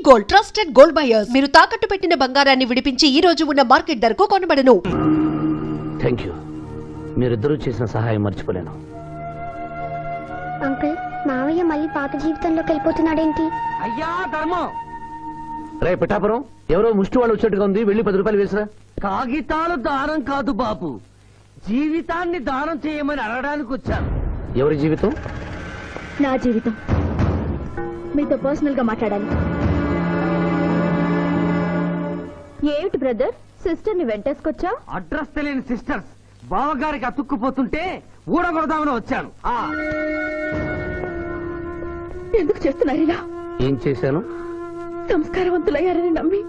Gold trusted gold buyers మీరు తాకట్టు పెట్టిన బంగారాన్ని విడిపించి ఈ రోజు ఉన్న మార్కెట్ ధరకు కొనబడను. థాంక్యూ. మీరిద్దరూ చేసిన సహాయం మర్చిపోలేను. అంకుల్, మావయ్య మళ్ళీ పాత జీవితంలోకి వెళ్ళిపోతున్నాడేంటి? అయ్యా ధర్మం, రే పిఠాపురం, ఎవరో ముష్టి వాళ్ళు వచ్చేట్టుగా ఉంది, వెళ్ళి 10 రూపాయలు వేసిరా. కాగితాలు దానం కాదు బాబు, జీవితాన్ని దానం చేయమని అడగడానికి వచ్చాను. ఎవరి జీవితం? నా జీవితం. మీతో పర్సనల్ గా మాట్లాడాలి. ఏమిటి బ్రదర్, సిస్టర్ ని వెంటేసుకొచ్చా? అడ్రస్ తెలియని సిస్టర్స్ బావగారికి అతుక్కుపోతుంటే ఊడగొడదామని వచ్చాను. ఎందుకు చేస్తున్నారు ఇలా? ఏం చేశాను? సంస్కారవంతులయ్యారని నమ్మి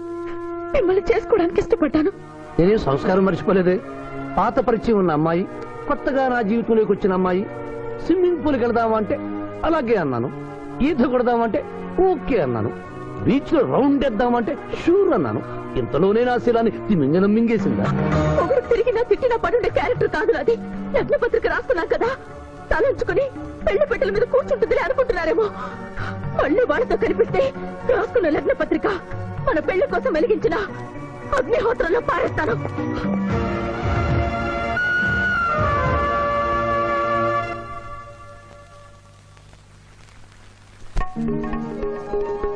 మిమ్మల్ని చేసుకోవడానికి ఇష్టపడ్డాను. నేనేం సంస్కారం మర్చిపోలేదే. పాత పరిచయం ఉన్న అమ్మాయి, కొత్తగా నా జీవితంలోకి వచ్చిన అమ్మాయి. స్విమ్మింగ్ పూల్కి వెళదామా అంటే అలాగే అన్నాను. ఈత కొడదామంటే ఓకే అన్నాను. బీచ్ లో రౌండ్ వేద్దామంటే షూర్ అన్నాను. ఇంతలోనే నా శీలాన్ని తిమింగనం మింగేసిందా? ఒకరు తిరిగినా తిట్టినా పడుండే క్యారెక్టర్ కాదు అది. లగ్న పత్రిక రాస్తున్నాం కదా, తలంచుకుని పెళ్లి పెట్టెల మీద కూర్చుంటుంది అనుకుంటున్నారేమో. మళ్ళీ వాళ్ళతో కనిపిస్తే రాసుకున్న లగ్న పత్రిక మన పెళ్లి కోసం వెలిగించిన అగ్నిహోత్రంలో పారేస్తాను.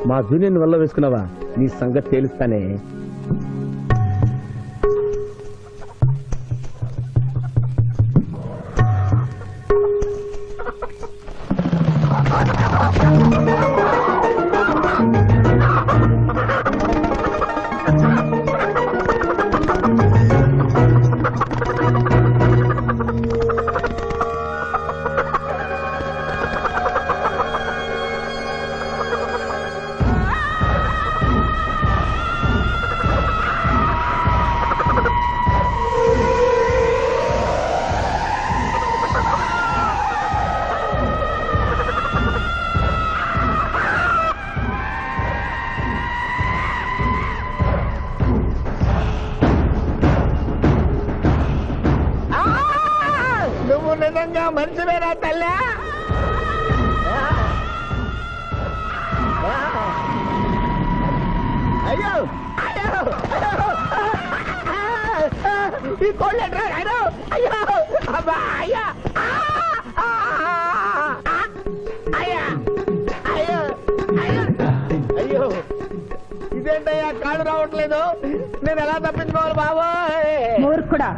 మా జూనియర్ వల్ల వేసుకున్నావా? నీ సంగతి తేలుస్తానే. నిజంగా మంచివేనా తల్లి? అయ్యో ఈ కోళ్ళు అయ్యో అయ్యో అబ్బా అయ్యా అయ్యా అయ్యో అయ్యో ఇదేంటయ్యా, కాళ్ళు రావట్లేదు. నేను ఎలా తప్పించుకోవాలి బాబోయ్? మూర్ఖుడా,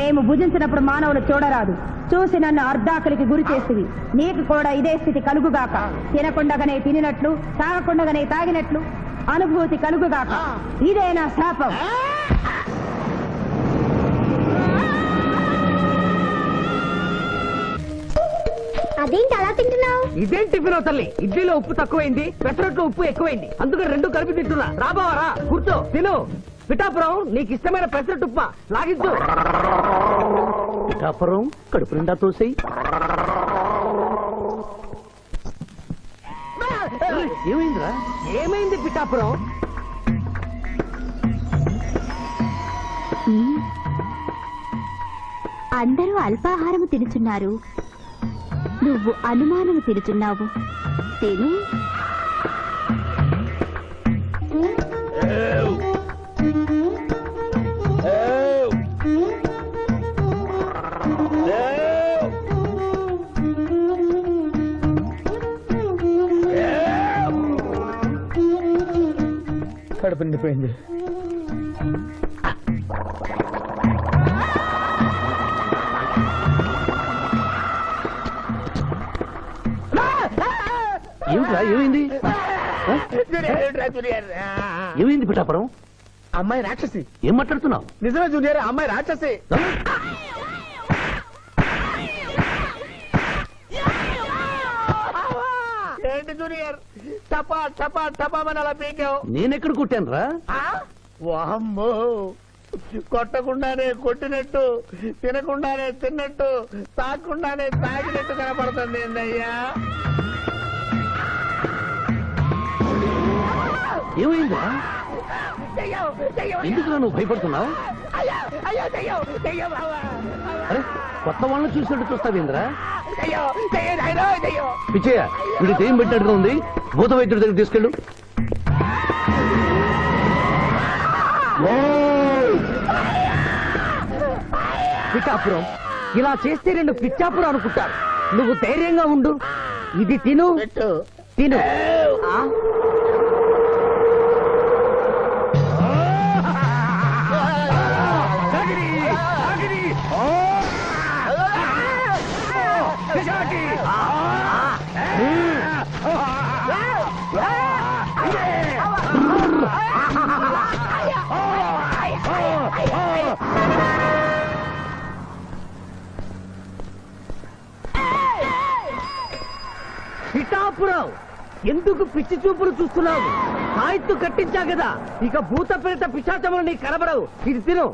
మేము భుజించినప్పుడు మానవులు చూడరాదు, చూసి నన్ను అర్ధాకలికి గురి చేసివి. నీకు కూడా ఇదే స్థితి కలుగుగాక. తినకుండగానే తినినట్లు, తాగకుండగానే తాగినట్లు అనుభూతి కలుగుగాక. ఇదే నా శాపం. అదేంటి అలా తింటున్నావు? ఇదేం టిఫిన్ తల్లి? ఇడ్లీలో ఉప్పు తక్కువైంది, పెసరట్లో ఉప్పు ఎక్కువైంది, అందుకని 2 కలిపి తింటున్నా. రాబావరా, కూర్చో తిను. పిఠాపురం, నీకు ఇష్టమైన పెసరట్టు ఉప్మా లాగించు. పిఠాపురం, కడుపు నిండా తోసేయి. ఏమైందిరా? ఏమైంది పిఠాపురం? అందరూ అల్పాహారము తినుచున్నారు, నువ్వు అనుమానము తినుచున్నావు. తిను. కడుపు నిండిపోయింది. ఏమిట్రా, ఏమైంది? ఏమైంది పిఠాపురం? అమ్మాయి రాక్షసి. ఏం మాట్లాడుతున్నావు? నిజమే జూనియర్, అమ్మాయి రాక్షసి. ఏంటి జూనియర్, టపా టపా టపా మన అలా పీకావు? నేనెక్కడ కొట్టాను రా? వామ్మో, కొట్టకుండానే కొట్టినట్టు, తినకుండానే తిన్నట్టు, తాగకుండానే తాగినట్టు కనపడుతుంది ఏందయ్యా? ఏమైందా? ఎందుకు నువ్వు భయపడుతున్నావు? అరే, కొత్త వాళ్ళని చూసినట్టు చూస్తావేంద్రా? పిచ్చయ్య, ఇది దెయ్యం పెట్టినట్టుగా ఉంది. భూత వైద్యుడి దగ్గర తీసుకెళ్ళు. పిఠాపురం ఇలా చేస్తే రెండు పిచ్చాపురం అనుకుంటారు. నువ్వు ధైర్యంగా ఉండు. ఇది తిను తిను. ఆ? పిఠాపురం ఎందుకు పిచ్చి చూపులు చూస్తున్నావు? సాయిత్తు కట్టించా కదా, ఇక భూత ప్రేత పిశాచములు నీకు కనబడవు. ఇది తిను.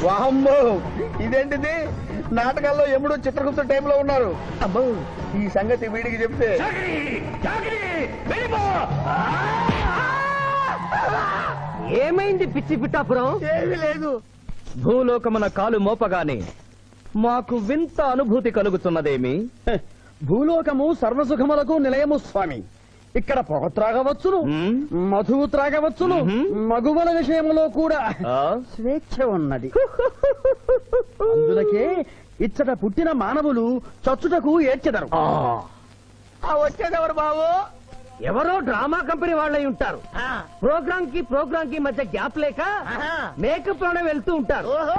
వామ్మో ఇదేంటిది? నాటకాల్లో ఎముడు చిత్రగుప్త టైంలో ఉన్నారు. అమ్మో ఈ సంగతి వీడికి చెప్తే ఏమైంది పిచ్చి పిఠాపురం? ఏమీ లేదు. భూలోకమున కాలు మోపగానే మాకు వింత అనుభూతి కలుగుతున్నదేమి? భూలోకము సర్వసుఖములకు నిలయము స్వామి. ఇక్కడ పొగ త్రాగవచ్చును, మధువు త్రాగవచ్చును, మగువల విషయంలో కూడా ఆ? స్వేచ్ఛ ఉన్నది. అందులకే ఇచ్చట పుట్టిన మానవులు చచ్చుటకు ఏడ్చెదరు. వచ్చేదెవరు బాబు? ఎవరో డ్రామా కంపెనీ వాళ్ళై ఉంటారు. ప్రోగ్రామ్ కి మధ్య గ్యాప్ లేక మేకప్ లోనే వెళ్తూ ఉంటారు. ఓహో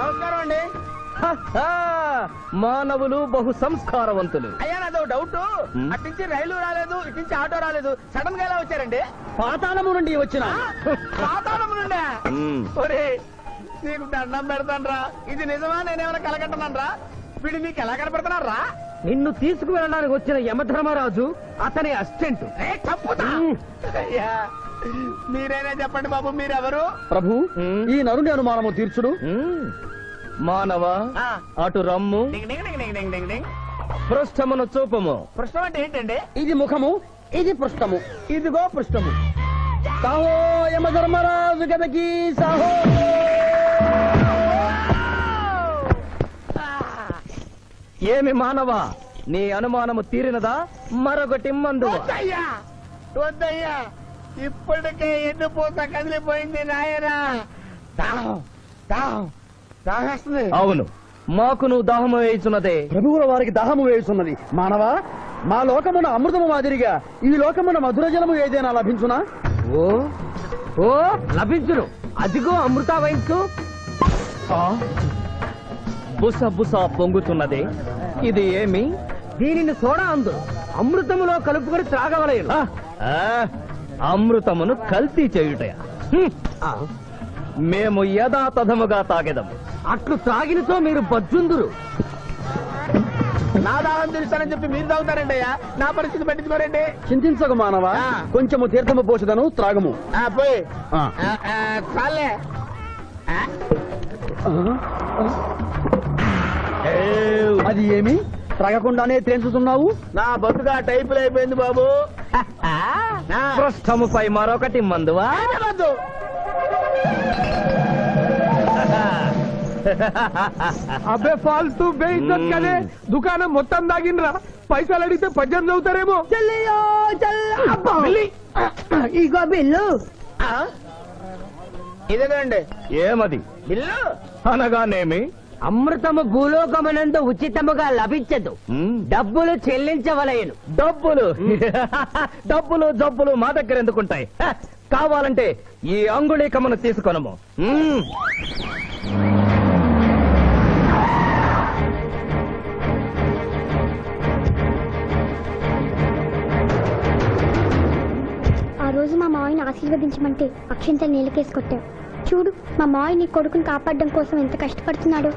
నమస్కారం అండి. మానవులు బహు సంస్కారవంతులు. అయ్యా నాదో డౌట్. అట్నుంచి రైలు రాలేదు, ఇట్నుంచి ఆటో రాలేదు, సడన్ గా ఎలా వచ్చారండి? పాతాళము నుండి వచ్చిన పాతాళం నుండా? మ్. ఒరే నీకు దండం పెడతాన్రా. ఇది నిజమా? నేనేమైనా కలగట్టనరా? వీడు నీకు ఎలా కనపడుతున్నారా? నిన్ను తీసుకువెళ్ళడానికి వచ్చిన యమధర్మరాజు అతని అసిస్టెంట్. తప్పుతా. అయ్యా మీరైనా చెప్పండి బాబు, మీరెవరు? ప్రభు ఈ నరుని అనుమానము తీర్చుడు. మ్. మానవ ఆ. అటు రమ్ము, డింగ్ డింగ్ డింగ్ డింగ్ డింగ్ డింగ్ డింగ్. పృష్ఠమును చూపము. పృష్ఠం అంటే ఏంటండి? ఇది ముఖము, ఇది పృష్ఠము. ఇదిగో పృష్ఠము. సాహో యమధర్మరాజు గదకి సాహో. ఏమి మానవ, నీ అనుమానము తీరినదా? మరొకటి మందు. వద్దయ్యా వద్దయ్యా, ఇప్పటికే ఎన్ను పూత కదిలిపోయింది నాయనా. దాహం దాహం దాహేస్తుంది. అవును, మాకును దాహము వేయుచున్నదే. ప్రభువుల వారికి దాహము వేయుచున్నది. మానవ, మా లోకమున అమృతము మాదిరిగా ఈ లోకమున మధుర జలము ఏదైనా లభించునా? ఓ ఓ లభించును. అదిగో అమృత వయస్సు. ఆ? బుస బుస పొంగుతున్నదే, ఇది ఏమి? దీనిని సోడా అందు అమృతములో కలుపుకొని త్రాగవలయను. ఆ, అమృతమును కల్తీ చేయుటయా? హ్మ్. మేము యథాతథముగా తాగెదము. అట్లు త్రాగినతో మీరు బజ్జుందురు. నా దాహం తెలుస్తానని చెప్పి మీరు తాగుతారండి అయ్యా. నా పరిస్థితి పట్టించుకోరండి. చింతించక మానవ, కొంచెము తీర్థము పోషదను త్రాగము. పోయి ఆ. చాలే. అది ఏమి త్రాగకుండానే తేల్చుతున్నావు? నా బతుగా టైపులు అయిపోయింది బాబు. పృష్ఠముపై మరొకటి మందువా? వద్దు. అబ్బే ఫాల్తూ బేయిజ్జత్ కదే. దుకాణం మొత్తం దాగినరా. పైసలు అడిగితే పద్యం చదువుతారేమో. ఇగో బిల్లు. ఇదేనండి ఏమది? బిల్లు. అనగానేమి? అమృతము భూలోకమునందు ఉచితముగా లభించదు. మ్. డబ్బులు చెల్లించవలయను. డబ్బులు డబ్బులు జబ్బులు మా దగ్గర ఎందుకుంటాయి? హ, కావాలంటే ఈ అంగుళీకమును తీసుకొనము. మ్. ఆ రోజు మా మావయ్యని ఆశీర్వదించమంటే అక్షింతలు నీళ్ళకేసి కొట్టావు. చూడు మా మావయ్య నీ కొడుకుని కాపాడడం కోసం ఎంత కష్టపడుతున్నాడో.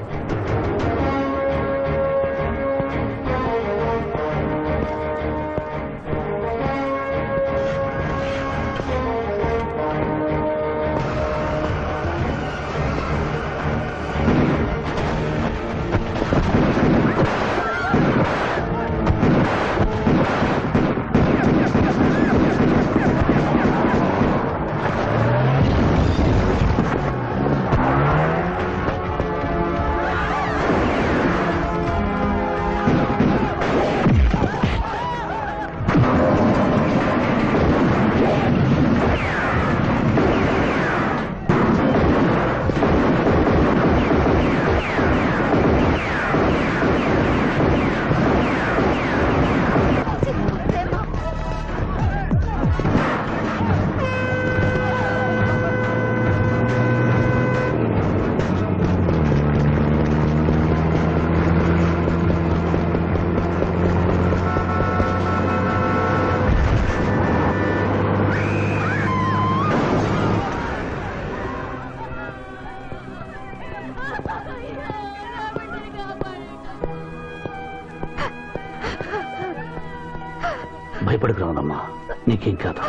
అమ్మా, నీకేం కాదు.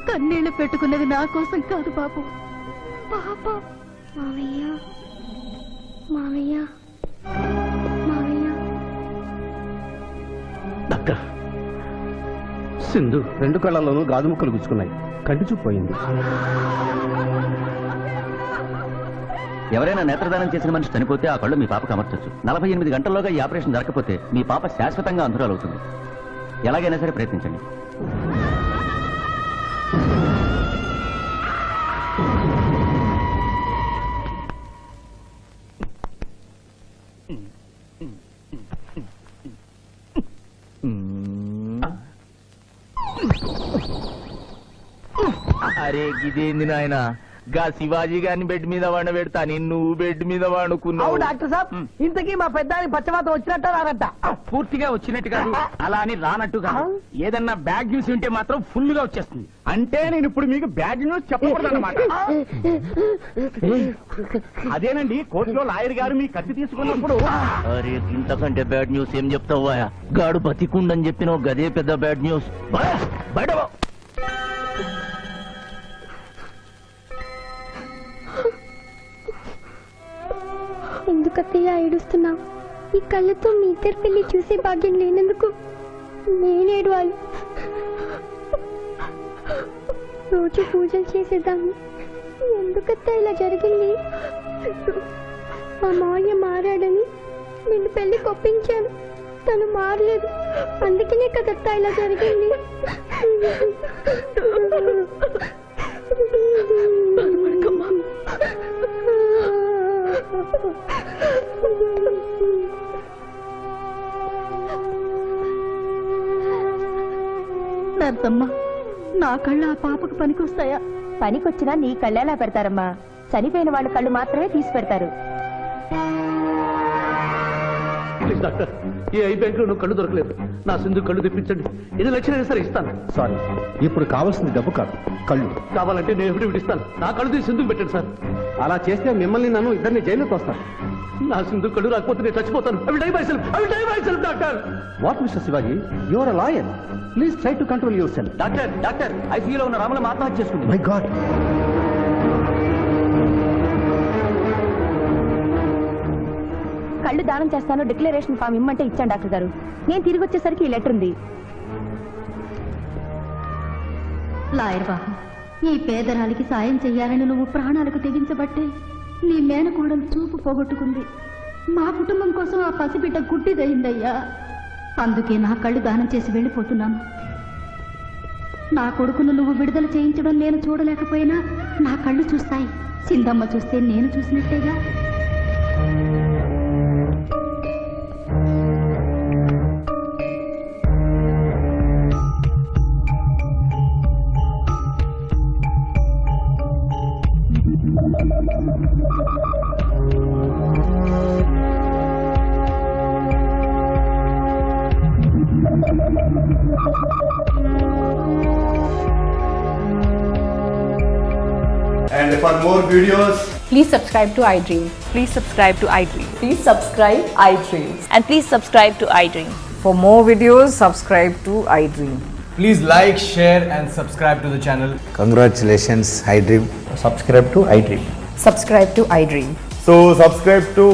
కన్నీళ్లు పెట్టుకున్నది నా కోసం కాదు బాబు, పాప. మావయ్య మావయ్య మావయ్య డాక్టర్, సింధు 2 కళ్ళల్లోనూ గాజు ముక్కలు గుచ్చుకున్నాయి, కంటి చూపు పోయింది. ఎవరైనా నేత్రదానం చేసిన మనిషి చనిపోతే ఆ కళ్ళు మీ పాపకు అమర్చొచ్చు. 48 గంటల్లోగా ఈ ఆపరేషన్ జరగకపోతే మీ పాప శాశ్వతంగా అంధురాలవుతుంది. ఎలాగైనా సరే ప్రయత్నించండి. అరే గిదేంది నాయన, గా శివాజీ గారిని బెడ్ మీద వండ పెడతా, నువ్వు బెడ్ మీద వండుకున్నావు. డాక్టర్ సాబ్, ఇంతకీ మా పెద్దానికి పచ్చవాతం వచ్చినట్ట రానట్ట? పూర్తిగా వచ్చినట్టు కాదు, అలా అని రానట్టు కాదు. ఏదన్నా బ్యాడ్ న్యూస్ ఉంటే మాత్రం ఫుల్ గా వచ్చేస్తుంది. అంటే నేను ఇప్పుడు మీకు బ్యాడ్ న్యూస్ చెప్పకూడదు అన్నమాట. అదేనండి, కోర్టులో లాయర్ గారు మీ కత్తి తీసుకున్నప్పుడు. అరే ఇంతకంటే బ్యాడ్ న్యూస్ ఏం చెప్తావా? గాడు బతికుండని చెప్పిన గదే పెద్ద బ్యాడ్ న్యూస్. బయట పో. ఎందుకత్తయ్య ఏడుస్తున్నావు? ఈ కళ్ళతో మీ ఇద్దరు పెళ్లి చూసే భాగ్యం లేనందుకు నేనేడవాలి. రోజు పూజలు చేసేదాన్ని, ఎందుకత్తా ఇలా జరిగింది? మా మావయ్య మారాడని నిన్ను పెళ్లి కొప్పించాను, తను మారలేదు, అందుకనే కదత్తా ఇలా జరిగింది. నర్సమ్మ, నా కళ్ళు ఆ పాపకు పనికొస్తాయా? పనికొచ్చినా నీ కళ్ళెలా పెడతారమ్మా? చనిపోయిన వాళ్ళ కళ్ళు మాత్రమే తీసి పెడతారు. ప్లీజ్ డాక్టర్, ఈ ఐ బ్యాంక్ లో కళ్ళు దొరకలేదు, నా సింధు కళ్ళు తెప్పించండి. 8 లక్షలైనా సరే ఇస్తాను. సారీ, ఇప్పుడు కావాల్సింది డబ్బు కాదు, కళ్ళు. కావాలంటే నేను ఎప్పుడు ఇస్తాను. నా కళ్ళు తీసి సింధుకు పెట్టండి సార్. అలా చేస్తే మిమ్మల్ని నన్ను ఇద్దరిని జైలుకి వస్తాను. నా సింధు కళ్ళు రాకపోతే నేను చచ్చిపోతాను. I will die myself, doctor. What mister Shivaji, you are a lawyer, please try to control yourself. Doctor ఐసీయూలో ఉన్న రాముల ఆత్మహత్య చేసుకుంది. My god. కళ్ళు దానం చేస్తాను డిక్లరేషన్ ఫామ్ ఇమ్మంటే ఇచ్చాను డాక్టర్ గారు. నేను తిరిగి వచ్చేసరికి ఈ లెటర్ ఉంది. లాయర్ బాబు, ఈ పేదరాలికి సాయం చెయ్యాలని నువ్వు ప్రాణాలకు తెగించబట్టే నీ మేనకోడలు చూపు పోగొట్టుకుంది. మా కుటుంబం కోసం ఆ పసిబిడ్డ గుడ్డిదయిందయ్యా. అందుకే నా కళ్ళు దానం చేసి వెళ్ళిపోతున్నాను. నా కొడుకును నువ్వు విడుదల చేయించడం నేను చూడలేకపోయినా నా కళ్ళు చూస్తాయి. సింధమ్మ చూస్తే నేను చూసినట్టేగా. And for more videos, Please subscribe to iDream. Please subscribe to iDream. Please subscribe iDream. And please subscribe to iDream. For more videos, subscribe to iDream. Please like, share and subscribe to the channel. congratulations, iDream. Subscribe to iDream. Subscribe to iDream. So subscribe to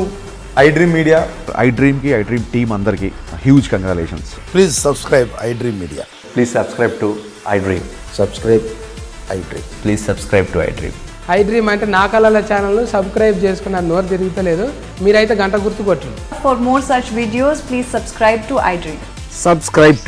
iDream Media. iDream ki iDream team andarki huge congratulations. Please subscribe iDream Media. Please subscribe to iDream. Subscribe iDream. Please subscribe to iDream. iDream అంటే నా కళల channel subscribe చేసుకున్న నోరు తిరుగుతలేదు, మీరైతే గంట గుర్తు కొట్టండి. For more such videos, please subscribe to iDream. Subscribe to